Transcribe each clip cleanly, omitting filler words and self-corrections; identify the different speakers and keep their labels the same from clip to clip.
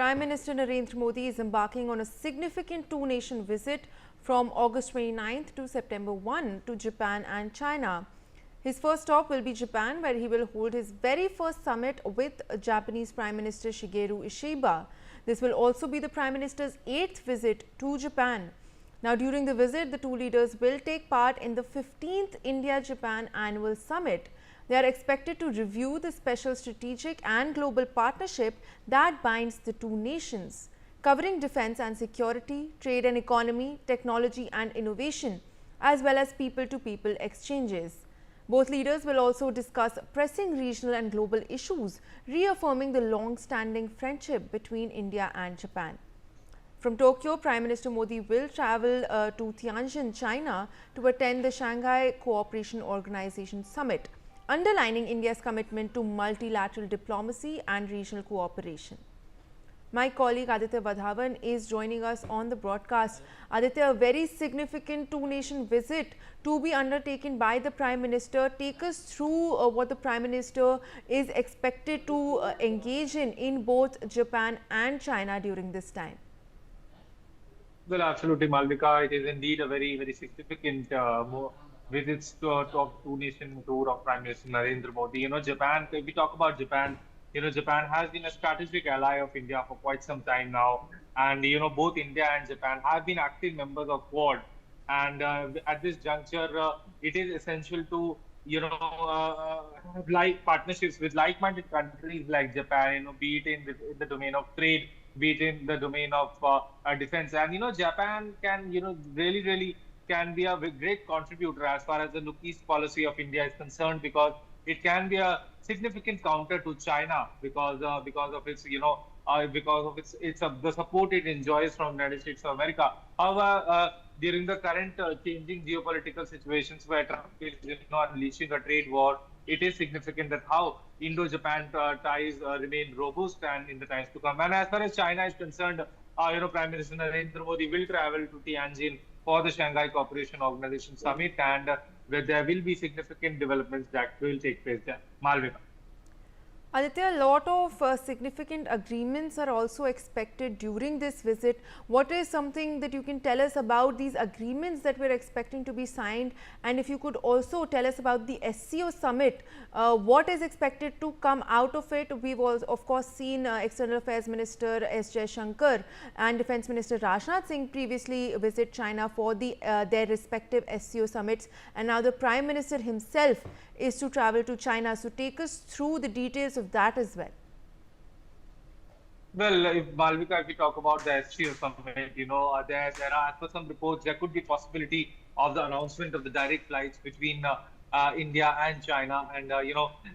Speaker 1: Prime Minister Narendra Modi is embarking on a significant two-nation visit from August 29th to September 1 to Japan and China. His first stop will be Japan, where he will hold his very first summit with Japanese Prime Minister Shigeru Ishiba. This will also be the Prime Minister's 8th visit to Japan. Now, during the visit, the two leaders will take part in the 15th India-Japan Annual Summit. They are expected to review the special strategic and global partnership that binds the two nations, covering defense and security, trade and economy, technology and innovation, as well as people-to-people exchanges. Both leaders will also discuss pressing regional and global issues, reaffirming the long-standing friendship between India and Japan. From Tokyo, Prime Minister Modi will travel to Tianjin, China to attend the Shanghai Cooperation Organization Summit, underlining India's commitment to multilateral diplomacy and regional cooperation. My colleague Aditya Vadhavan is joining us on the broadcast. Aditya, a very significant two-nation visit to be undertaken by the Prime Minister. Take us through what the Prime Minister is expected to engage in both Japan and China during this time.
Speaker 2: Well, absolutely, Malvika. It is indeed a very, very significant visits to two-nation tour of Prime Minister Narendra Modi. Japan, if we talk about Japan, Japan has been a strategic ally of India for quite some time now. And, both India and Japan have been active members of Quad. And at this juncture, it is essential to, have like partnerships with like-minded countries like Japan, be it in the domain of trade, be it in the domain of defense. And, Japan can, really can be a great contributor as far as the Look East policy of India is concerned, because it can be a significant counter to China because of its the support it enjoys from the United States of America. However, during the current changing geopolitical situations where Trump is unleashing a trade war, it is significant that how Indo-Japan ties remain robust and in the times to come. And as far as China is concerned, Prime Minister Narendra Modi will travel to Tianjin for the Shanghai Cooperation Organization Summit, and where there will be significant developments that will take place there. Malvika.
Speaker 1: Aditya, a lot of significant agreements are also expected during this visit. What is something that you can tell us about these agreements that we're expecting to be signed? And if you could also tell us about the SCO Summit, what is expected to come out of it? We've also, of course, seen External Affairs Minister S. Jaishankar and Defense Minister Rajnath Singh previously visit China for their respective SCO summits. And now the Prime Minister himself is to travel to China. So take us through the details of that as well.
Speaker 2: Well, if Malvika, if we talk about the SCO Summit, there are, as per some reports, there could be possibility of the announcement of the direct flights between India and China. And,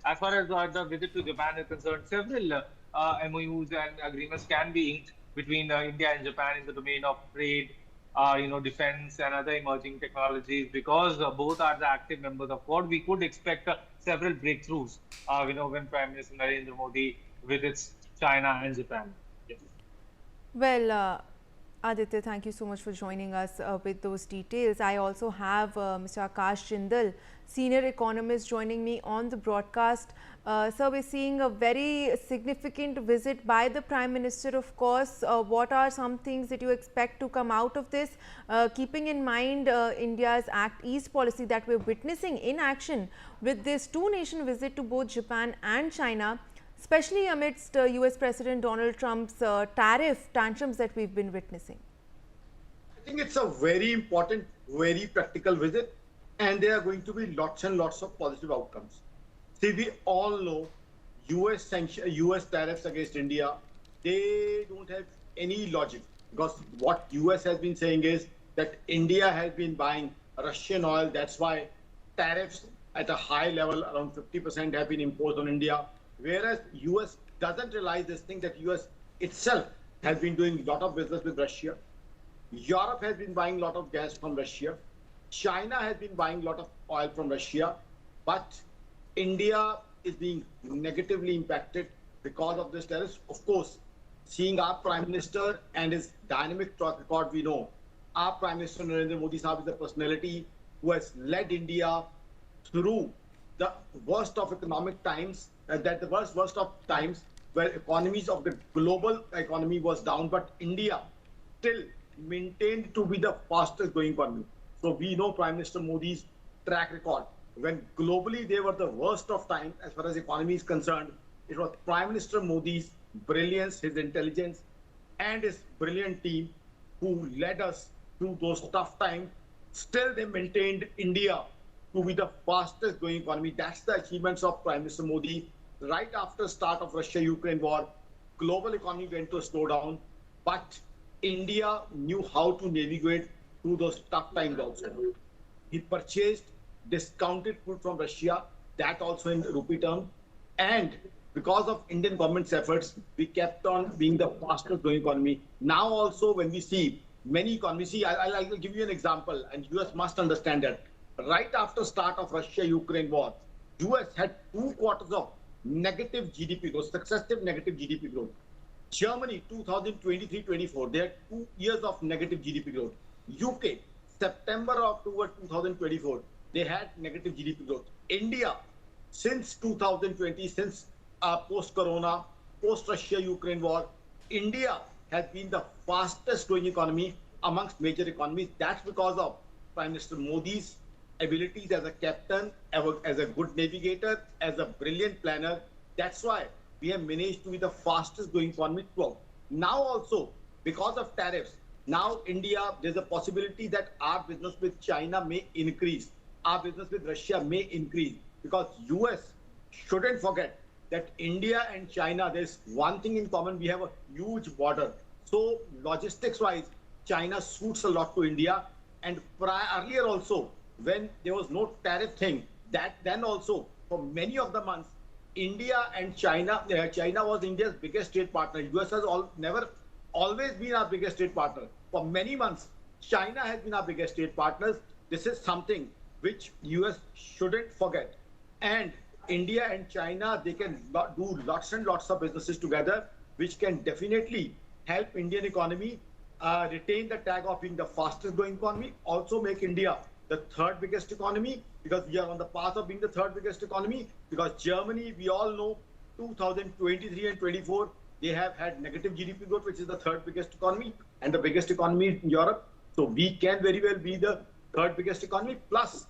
Speaker 2: as far as the visit to Japan is concerned, several MOUs and agreements can be inked between India and Japan in the domain of trade, defense and other emerging technologies. Because both are the active members of Quad, we could expect several breakthroughs, when Prime Minister Narendra Modi visits China and Japan. Yes.
Speaker 1: Well, Aditya, thank you so much for joining us with those details. I also have Mr. Akash Jindal, senior economist, joining me on the broadcast. Sir, we're seeing a very significant visit by the Prime Minister, of course. What are some things that you expect to come out of this, keeping in mind India's Act East policy that we're witnessing in action with this two-nation visit to both Japan and China, especially amidst US President Donald Trump's tariff tantrums that we've been witnessing?
Speaker 3: I think it's a very important, very practical visit, and there are going to be lots and lots of positive outcomes. See, we all know US tariffs against India, they don't have any logic, because what US has been saying is that India has been buying Russian oil. That's why tariffs at a high level, around 50%, have been imposed on India. Whereas US doesn't realize this thing, that US itself has been doing a lot of business with Russia. Europe has been buying a lot of gas from Russia. China has been buying a lot of oil from Russia. But India is being negatively impacted because of this tariffs. Of course, seeing our Prime Minister and his dynamic track record, we know our Prime Minister Narendra Modi Sahab is a personality who has led India through the worst of economic times, worst of times, where economies of the global economy was down, but India still maintained to be the fastest growing economy. So we know Prime Minister Modi's track record. When globally they were the worst of time as far as economy is concerned, it was Prime Minister Modi's brilliance, his intelligence, and his brilliant team who led us through those tough times. Still, they maintained India to be the fastest growing economy. That's the achievements of Prime Minister Modi. Right after start of Russia-Ukraine war, global economy went to a slowdown, but India knew how to navigate through those tough times also. He purchased discounted food from Russia, that also in rupee term, and because of Indian government's efforts, we kept on being the fastest growing economy. Now also, when we see many economies, see, I'll give you an example, and US must understand that. Right after start of Russia-Ukraine war, US had 2 quarters of negative GDP growth, successive negative GDP growth. Germany, 2023-24, they had 2 years of negative GDP growth. UK, September, October 2024, they had negative GDP growth. India, since 2020, since post-corona, post-Russia-Ukraine war, India has been the fastest growing economy amongst major economies. That's because of Prime Minister Modi's abilities as a captain, as a good navigator, as a brilliant planner. That's why we have managed to be the fastest growing economy throughout. Now also, because of tariffs, now India, there's a possibility that our business with China may increase. Our business with Russia may increase because US shouldn't forget that India and China, there's one thing in common, we have a huge border. So logistics wise, China suits a lot to India. And earlier also, when there was no tariff thing, that then also for many of the months, India and China, China was India's biggest trade partner. US has never always been our biggest trade partner. For many months, China has been our biggest trade partners. This is something which US shouldn't forget. And India and China, they can do lots and lots of businesses together, which can definitely help Indian economy retain the tag of being the fastest growing economy, also make India the third biggest economy, because we are on the path of being the third biggest economy, because Germany, we all know, 2023 and 24, they have had negative GDP growth, which is the third biggest economy, and the biggest economy in Europe. So we can very well be the third biggest economy, plus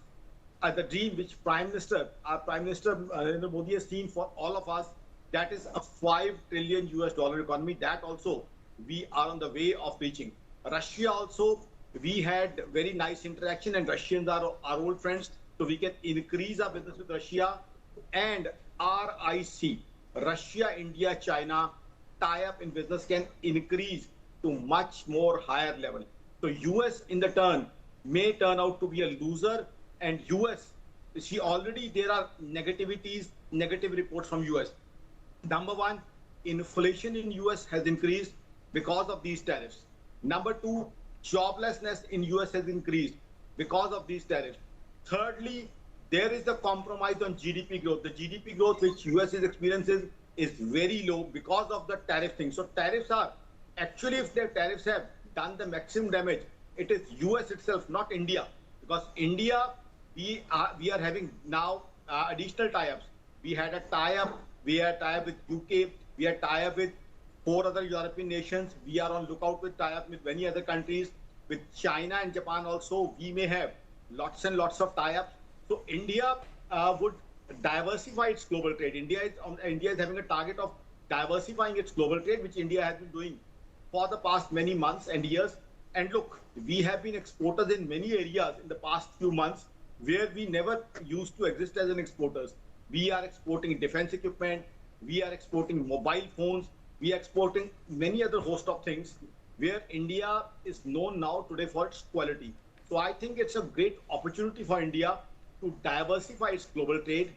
Speaker 3: the dream which Prime Minister Narendra Modi has seen for all of us, that is a $5 trillion economy. That also we are on the way of reaching. Russia also, we had very nice interaction, and Russians are our old friends, so we can increase our business with Russia. And RIC, Russia, India, China tie-up in business can increase to much more higher level. So US in the turn may turn out to be a loser, and US, see, already there are negative reports from US. Number one, inflation in US has increased because of these tariffs. Number two, joblessness in US has increased because of these tariffs. Thirdly, there is a compromise on GDP growth. The GDP growth which US experiences is very low because of the tariff thing. So tariffs are, actually if the tariffs have done the maximum damage, it is US itself, not India. Because India, we are having now additional tie-ups. We had a tie-up with UK, we had tie-up with 4 other European nations. We are on lookout with tie-up with many other countries. With China and Japan also, we may have lots and lots of tie-ups. So India would diversify its global trade. India is having a target of diversifying its global trade, which India has been doing for the past many months and years. And look, we have been exporters in many areas in the past few months where we never used to exist as an exporters. We are exporting defense equipment, we are exporting mobile phones, we are exporting many other host of things where India is known now today for its quality. So I think it's a great opportunity for India to diversify its global trade,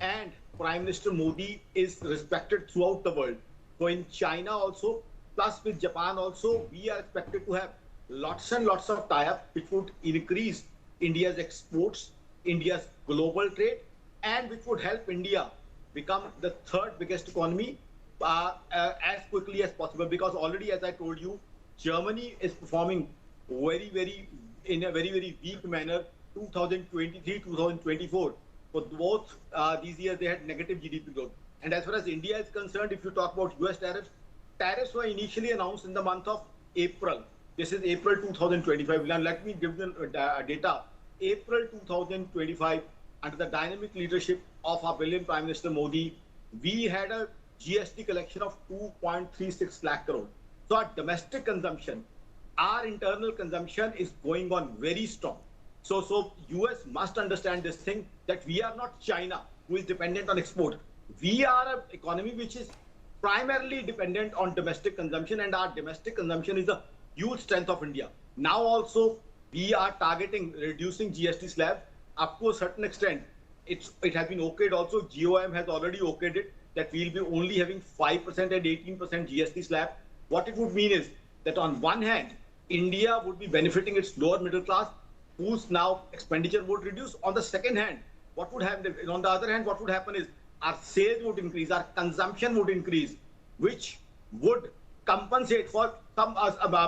Speaker 3: and Prime Minister Modi is respected throughout the world. So in China also, plus with Japan also, we are expected to have lots and lots of tie-up which would increase India's exports, India's global trade, and which would help India become the third biggest economy as quickly as possible. Because already, as I told you, Germany is performing in a very weak manner. 2023, 2024, for both these years they had negative GDP growth. And as far as India is concerned, if you talk about US tariffs, tariffs were initially announced in the month of April. This is April 2025. Now, let me give them data. April 2025, under the dynamic leadership of our brilliant Prime Minister Modi, we had a GST collection of 2.36 lakh crore. So our domestic consumption, our internal consumption is going on very strong. So US must understand this thing, that we are not China, who is dependent on export. We are an economy which is primarily dependent on domestic consumption, and our domestic consumption is a huge strength of India. Now also, we are targeting reducing GST slab up to a certain extent. It has been okayed also. GOM has already okayed it, that we'll be only having 5% and 18% GST slab. What it would mean is that on one hand, India would be benefiting its lower middle class, whose now expenditure would reduce. On the second hand, what would happen? On the other hand, what would happen is our sales would increase, our consumption would increase, which would compensate for some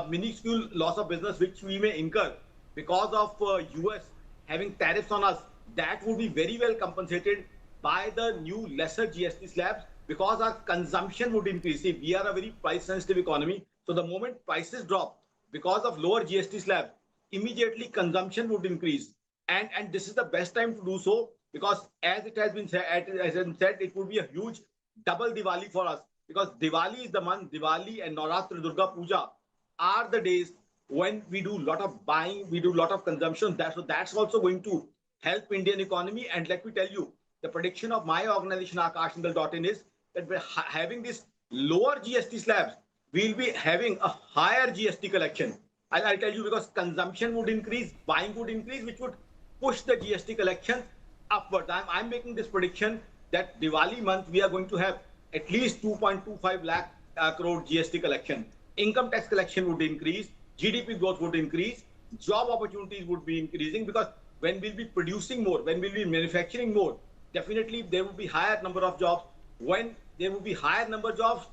Speaker 3: minuscule loss of business which we may incur because of US having tariffs on us. That would be very well compensated by the new lesser GST slabs, because our consumption would increase. See, we are a very price sensitive economy. So the moment prices drop because of lower GST slab, immediately consumption would increase. And this is the best time to do so, because as it has been said, it would be a huge double Diwali for us, because Diwali is the month. Diwali and Navratri, Durga Puja are the days when we do a lot of buying, we do a lot of consumption. So that's also going to help Indian economy. And let me tell you, the prediction of my organization, akashindal.in, is that we're having this lower GST slabs, we'll be having a higher GST collection. I'll tell you, because consumption would increase, buying would increase, which would push the GST collection upwards. I'm making this prediction that Diwali month, we are going to have at least 2.25 lakh crore GST collection. Income tax collection would increase, GDP growth would increase, job opportunities would be increasing, because when we'll be producing more, when we'll be manufacturing more, definitely there will be higher number of jobs. When there will be higher number of jobs,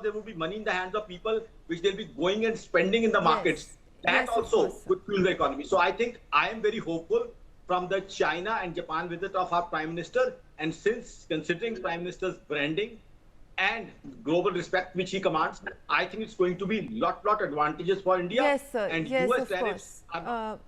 Speaker 3: there will be money in the hands of people, which they'll be going and spending in the markets. That also would fuel the economy. So I think I am very hopeful from the China and Japan visit of our Prime Minister. And since considering Prime Minister's branding and global respect which he commands, I think it's going to be lot advantages for India.
Speaker 1: Yes, sir.
Speaker 3: And
Speaker 1: Yes,
Speaker 3: US
Speaker 1: of
Speaker 3: tariffs
Speaker 1: course.
Speaker 3: are